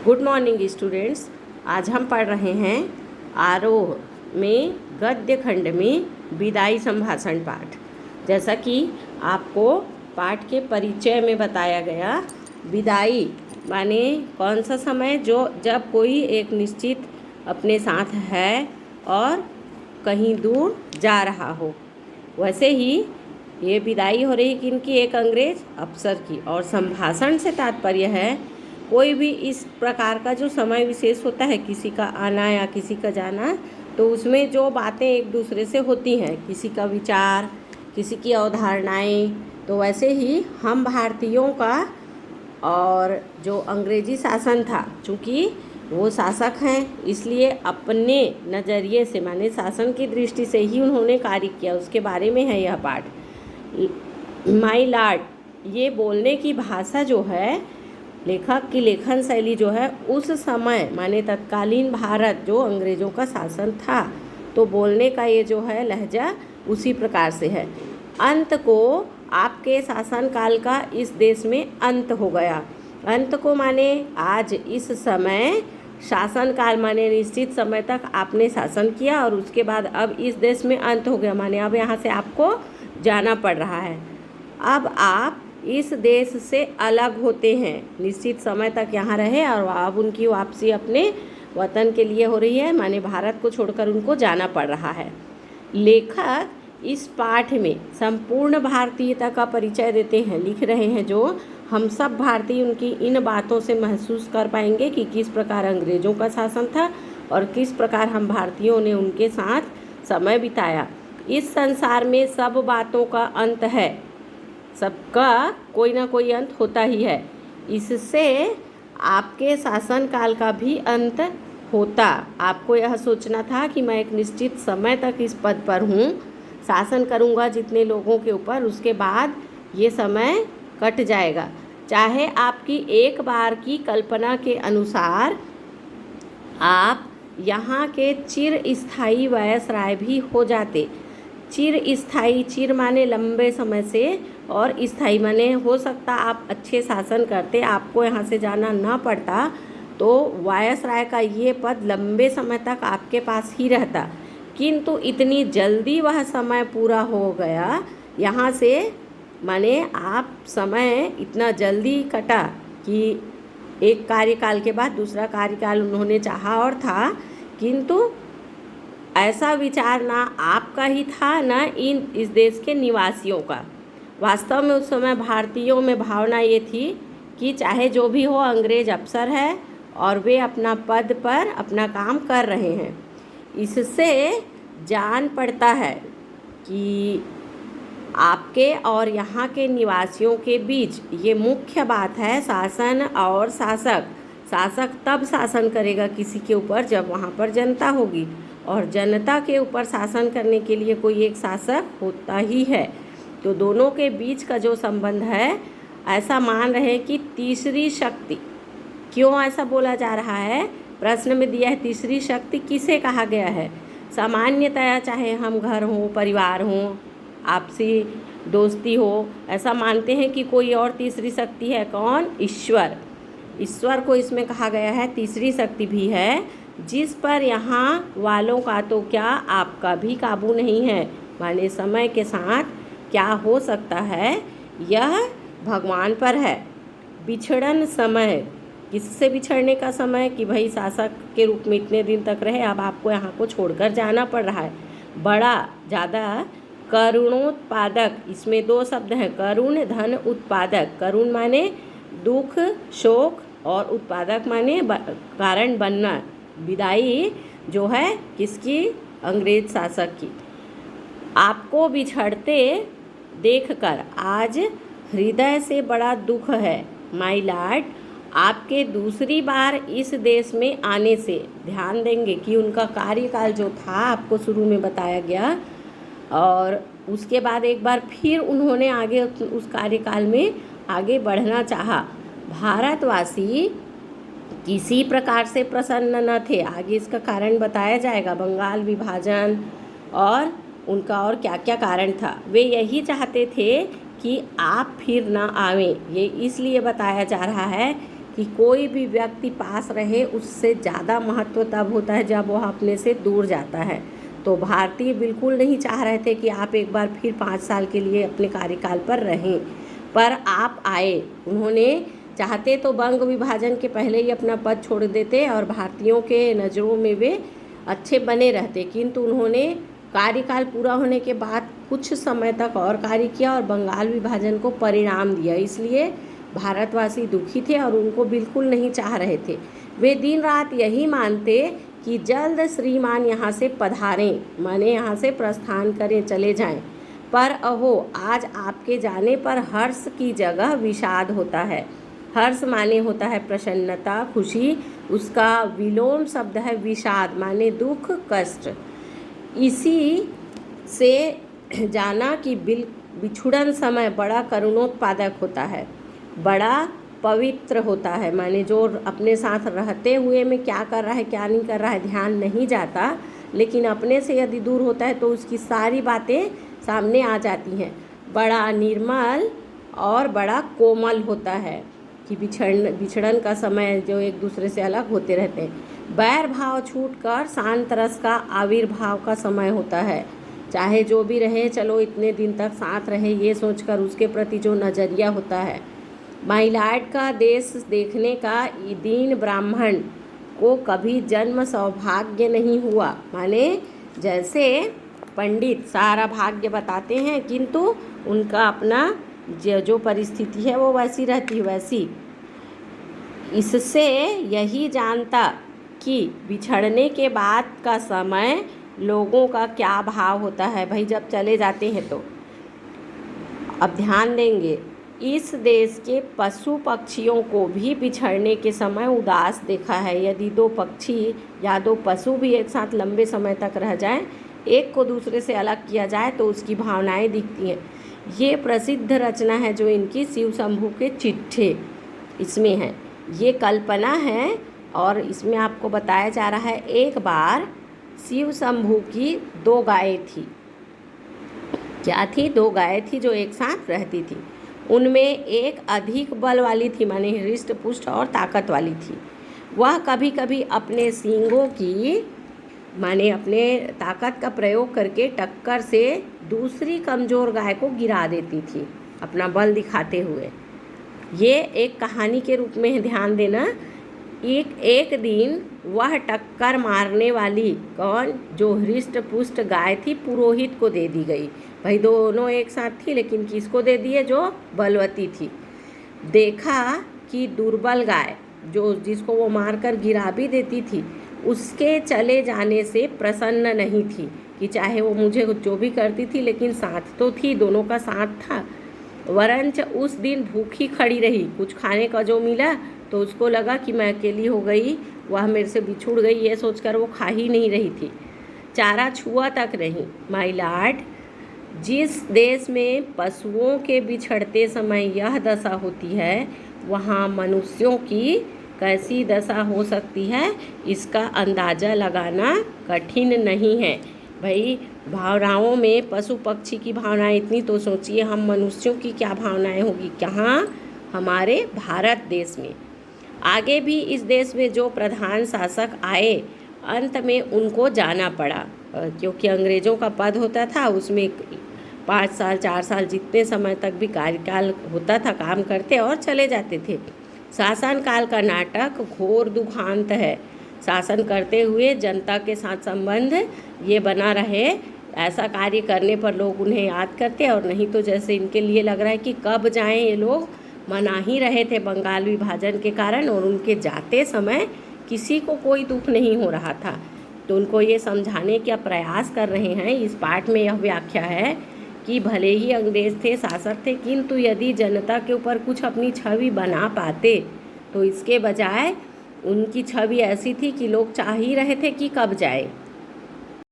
Good morning students. आज हम पढ़ रहे हैं आरोह में गद्य खंड में विदाई संभाषण पाठ। जैसा कि आपको पाठ के परिचय में बताया गया, विदाई माने कौन सा समय जब कोई एक निश्चित अपने साथ है और कहीं दूर जा रहा हो। वैसे ही ये विदाई हो रही किनकी? एक अंग्रेज अफसर की। और संभाषण से तात्पर्य है कोई भी इस प्रकार का जो समय विशेष होता है, किसी का आना या किसी का जाना, तो उसमें जो बातें एक दूसरे से होती हैं, किसी का विचार, किसी की अवधारणाएं, तो वैसे ही हम भारतीयों का और जो अंग्रेजी शासन था, चूँकि वो शासक हैं इसलिए अपने नज़रिए से माने शासन की दृष्टि से ही उन्होंने कार्य किया, उसके बारे में है यह पाठ। माई लॉर्ड, ये बोलने की भाषा जो है, लेखक की लेखन शैली जो है, उस समय माने तत्कालीन भारत जो अंग्रेज़ों का शासन था, तो बोलने का ये जो है लहजा उसी प्रकार से है। अंत को, आपके शासनकाल का इस देश में अंत हो गया। अंत को माने आज इस समय, शासनकाल माने निश्चित समय तक आपने शासन किया और उसके बाद अब इस देश में अंत हो गया, माने अब यहाँ से आपको जाना पड़ रहा है। अब आप इस देश से अलग होते हैं। निश्चित समय तक यहाँ रहे और अब उनकी वापसी अपने वतन के लिए हो रही है, माने भारत को छोड़कर उनको जाना पड़ रहा है। लेखक इस पाठ में संपूर्ण भारतीयता का परिचय देते हैं, लिख रहे हैं, जो हम सब भारतीय उनकी इन बातों से महसूस कर पाएंगे कि किस प्रकार अंग्रेज़ों का शासन था और किस प्रकार हम भारतीयों ने उनके साथ समय बिताया। इस संसार में सब बातों का अंत है, सबका कोई ना कोई अंत होता ही है। इससे आपके शासनकाल का भी अंत होता। आपको यह सोचना था कि मैं एक निश्चित समय तक इस पद पर हूँ, शासन करूँगा जितने लोगों के ऊपर, उसके बाद ये समय कट जाएगा। चाहे आपकी एक बार की कल्पना के अनुसार आप यहाँ के चिर स्थायी वायसराय भी हो जाते। चिर स्थायी, चिर माने लंबे समय से, और स्थायी माने हो सकता आप अच्छे शासन करते, आपको यहाँ से जाना ना पड़ता, तो वायसराय का ये पद लंबे समय तक आपके पास ही रहता। किंतु इतनी जल्दी वह समय पूरा हो गया यहाँ से, माने आप समय इतना जल्दी कटा कि एक कार्यकाल के बाद दूसरा कार्यकाल उन्होंने चाहा और था, किंतु ऐसा विचार ना आपका ही था ना इस देश के निवासियों का। वास्तव में उस समय भारतीयों में भावना ये थी कि चाहे जो भी हो, अंग्रेज अफसर है और वे अपना पद पर अपना काम कर रहे हैं। इससे जान पड़ता है कि आपके और यहाँ के निवासियों के बीच ये मुख्य बात है, शासन और शासक। शासक तब शासन करेगा किसी के ऊपर जब वहाँ पर जनता होगी, और जनता के ऊपर शासन करने के लिए कोई एक शासक होता ही है। तो दोनों के बीच का जो संबंध है, ऐसा मान रहे कि तीसरी शक्ति, क्यों ऐसा बोला जा रहा है, प्रश्न में दिया है तीसरी शक्ति किसे कहा गया है। सामान्यतया चाहे हम घर हों, परिवार हों, आपसी दोस्ती हो, ऐसा मानते हैं कि कोई और तीसरी शक्ति है। कौन? ईश्वर। ईश्वर को इसमें कहा गया है तीसरी शक्ति भी है, जिस पर यहाँ वालों का तो क्या आपका भी काबू नहीं है। माने समय के साथ क्या हो सकता है यह भगवान पर है। बिछड़न समय, किससे बिछड़ने का समय कि भाई शासक के रूप में इतने दिन तक रहे, अब आपको यहाँ को छोड़कर जाना पड़ रहा है। बड़ा ज़्यादा करुणोत्पादक, इसमें दो शब्द हैं, करुण धन उत्पादक। करुण माने दुख शोक और उत्पादक माने कारण बनना। विदाई जो है किसकी? अंग्रेज शासक की। आपको बिछड़ते देखकर आज हृदय से बड़ा दुख है। माई लॉर्ड, आपके दूसरी बार इस देश में आने से, ध्यान देंगे कि उनका कार्यकाल जो था आपको शुरू में बताया गया, और उसके बाद एक बार फिर उन्होंने आगे उस कार्यकाल में आगे बढ़ना चाहा। भारतवासी किसी प्रकार से प्रसन्न न थे। आगे इसका कारण बताया जाएगा, बंगाल विभाजन और उनका और क्या क्या कारण था। वे यही चाहते थे कि आप फिर ना आवें। ये इसलिए बताया जा रहा है कि कोई भी व्यक्ति पास रहे उससे ज़्यादा महत्व तब होता है जब वह अपने से दूर जाता है। तो भारतीय बिल्कुल नहीं चाह रहे थे कि आप एक बार फिर 5 साल के लिए अपने कार्यकाल पर रहें, पर आप आए। उन्होंने चाहते तो बंग विभाजन के पहले ही अपना पद छोड़ देते और भारतीयों के नज़रों में वे अच्छे बने रहते, किंतु उन्होंने कार्यकाल पूरा होने के बाद कुछ समय तक और कार्य किया और बंगाल विभाजन को परिणाम दिया। इसलिए भारतवासी दुखी थे और उनको बिल्कुल नहीं चाह रहे थे। वे दिन रात यही मानते कि जल्द श्रीमान यहाँ से पधारें, माने यहाँ से प्रस्थान करें, चले जाएं। पर अहो, आज आपके जाने पर हर्ष की जगह विषाद होता है। हर्ष माने होता है प्रसन्नता, खुशी, उसका विलोम शब्द है विषाद, माने दुख, कष्ट। इसी से जाना कि बिछुड़न समय बड़ा करुणोत्पादक होता है, बड़ा पवित्र होता है, माने जो अपने साथ रहते हुए में क्या कर रहा है क्या नहीं कर रहा है ध्यान नहीं जाता, लेकिन अपने से यदि दूर होता है तो उसकी सारी बातें सामने आ जाती हैं। बड़ा निर्मल और बड़ा कोमल होता है कि बिछड़न का समय जो एक दूसरे से अलग होते रहते हैं। बैर भाव छूटकर शांत रस का आविर्भाव का समय होता है। चाहे जो भी रहे, चलो इतने दिन तक साथ रहे, ये सोचकर उसके प्रति जो नज़रिया होता है। माइलाड का देश देखने का दीन ब्राह्मण को कभी जन्म सौभाग्य नहीं हुआ, माने जैसे पंडित सारा भाग्य बताते हैं किंतु उनका अपना जो परिस्थिति है वो वैसी रहती है वैसी। इससे यही जानता कि बिछड़ने के बाद का समय लोगों का क्या भाव होता है। भाई जब चले जाते हैं तो अब ध्यान देंगे, इस देश के पशु पक्षियों को भी बिछड़ने के समय उदास देखा है। यदि दो पक्षी या दो पशु भी एक साथ लंबे समय तक रह जाएं, एक को दूसरे से अलग किया जाए तो उसकी भावनाएं दिखती हैं। ये प्रसिद्ध रचना है जो इनकी शिव शंभू के चिट्ठे इसमें है। ये कल्पना है और इसमें आपको बताया जा रहा है एक बार शिव शंभू की 2 गायें थी। क्या थी? 2 गायें थी जो एक साथ रहती थी। उनमें एक अधिक बल वाली थी, माने हृष्ट पुष्ट और ताकत वाली थी। वह कभी कभी अपने सींगों की माने अपने ताकत का प्रयोग करके टक्कर से दूसरी कमज़ोर गाय को गिरा देती थी अपना बल दिखाते हुए। ये एक कहानी के रूप में ध्यान देना। एक दिन वह टक्कर मारने वाली कौन जो हृष्ट पुष्ट गाय थी पुरोहित को दे दी गई। भाई दोनों एक साथ थी लेकिन किसको दे दिए? जो बलवती थी। देखा कि दुर्बल गाय जो जिसको वो मारकर गिरा भी देती थी उसके चले जाने से प्रसन्न नहीं थी कि चाहे वो मुझे जो भी करती थी लेकिन साथ तो थी, दोनों का साथ था। वरंच उस दिन भूखी खड़ी रही। कुछ खाने का जो मिला तो उसको लगा कि मैं अकेली हो गई, वह मेरे से बिछुड़ गई, ये सोचकर वो खा ही नहीं रही थी, चारा छुआ तक नहीं। माय लॉर्ड, जिस देश में पशुओं के बिछड़ते समय यह दशा होती है वहाँ मनुष्यों की कैसी दशा हो सकती है इसका अंदाज़ा लगाना कठिन नहीं है। भाई भावनाओं में पशु पक्षी की भावनाएं इतनी, तो सोचिए हम मनुष्यों की क्या भावनाएं होगी कहाँ हमारे भारत देश में। आगे भी इस देश में जो प्रधान शासक आए अंत में उनको जाना पड़ा, क्योंकि अंग्रेज़ों का पद होता था, उसमें 5 साल 4 साल जितने समय तक भी कार्यकाल होता था काम करते और चले जाते थे। शासनकाल का नाटक घोर दुखांत है। शासन करते हुए जनता के साथ संबंध ये बना रहे, ऐसा कार्य करने पर लोग उन्हें याद करते और नहीं तो जैसे इनके लिए लग रहा है कि कब जाएं। ये लोग मना ही रहे थे बंगाल विभाजन के कारण और उनके जाते समय किसी को कोई दुख नहीं हो रहा था। तो उनको ये समझाने का प्रयास कर रहे हैं। इस पाठ में यह व्याख्या है कि भले ही अंग्रेज़ थे, शासक थे, किंतु यदि जनता के ऊपर कुछ अपनी छवि बना पाते तो इसके बजाय उनकी छवि ऐसी थी कि लोग चाह ही रहे थे कि कब जाए।